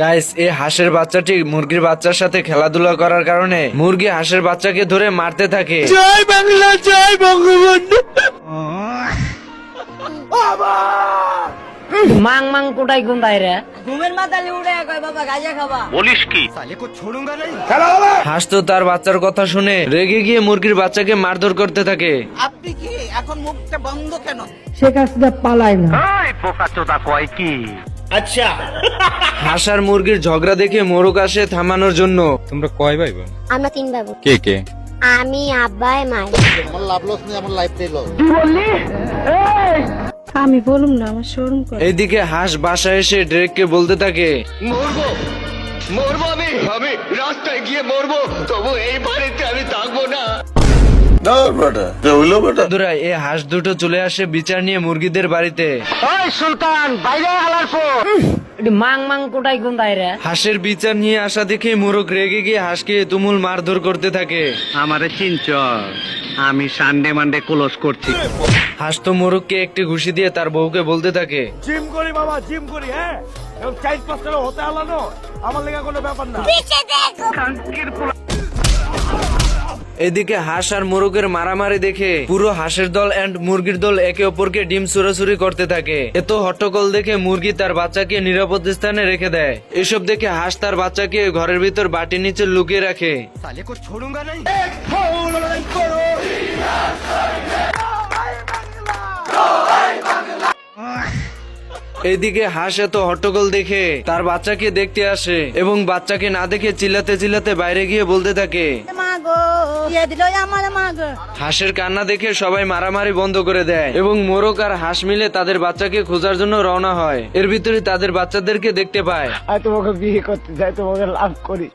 Guys, এই হাঁসের বাচ্চাটি মুরগির বাচ্চার সাথে খেলাধুলা করার কারণে মুরগি হাঁসের বাচ্চাকে ধরে মারতে থাকে। জয় বাংলা, জয় বঙ্গবন্ধু। মাং মাং কোটাই কোনটাই রে ঘুমের মাথায় উড়ে কয় বাবা গাজা খাবা বলিস কি? হাঁস তো তার বাচ্চার কথা শুনে রেগে গিয়ে মুরগির বাচ্চাকে মারধর করতে থাকে। আপনি কি এখন মুখটা বন্ধ কেন? সে কাজটা পালায় না। এই পোকা চোদা কয় কি? আচ্ছা, হাঁস আর মুরগির ঝগড়া দেখে মোরগ আসে থামানোর জন্য। তোমরা কয় ভাই বোন? আমরা 3 বাবু। কে কে? আমি, আব্বাই, মাই। আমি বলুম না, আমার শোরুম করে। এইদিকে হাঁস বাসায় এসে ড্রেককে বলতে থাকে, মরবো আমি রাস্তায় গিয়ে মরবো, তবু এই বাড়িতে আমি থাকবো না। বন্ধুরা, এই হাঁস দুটো চলে আসে বিচার নিয়ে মুরগিদের বাড়িতে। ওই সুলতান বাইরে হালার পর মাং মাং কোটাই কোনটাই রে হাঁসের বিচার নিয়ে আসা দেখে মোরগ রেগে গিয়ে হাঁসকে তুমুল মারধর করতে থাকে। আমারে চিনচ, আমি সানডে মানডে ক্লোজ করছি। হাঁস তো মোরগকে একটি ঘুষি দিয়ে তার বউকে বলতে থাকে, জিম করি বাবা, জিম করি। হ্যাঁ, এবং 4-5 টাকা হতে আলানো আমার লেগা কোনো ব্যাপার না। এদিকে হাঁস আর মোরগের মারামারি দেখে পুরো হাঁসের দল এন্ড মুরগির দল একে অপরকে ডিম চুরাচুরি করতে থাকে। এত হট্টগোল দেখে মুরগি তার বাচ্চাকে নিরাপদ স্থানে রেখে দেয়। এসব দেখে হাঁস তার বাচ্চাকে ঘরের ভিতর বাটির নিচে লুকিয়ে রাখে। এইদিকে হাঁস এত হট্টগোল দেখে তার বাচ্চাকে দেখতে আসে এবং বাচ্চাকে না দেখে চিল্লাতে চিল্লাতে বাইরে গিয়ে বলতে থাকে। হাঁসের কান্না দেখে সবাই মারামারি বন্ধ করে দেয় এবং মোরগ আর হাঁস মিলে তাদের বাচ্চাকে খোঁজার জন্য রওনা হয়। এর ভিতরে তাদের বাচ্চাদেরকে দেখতে পায়। তোমাকে বিয়ে করতে চাই, তোমাকে লাভ করি।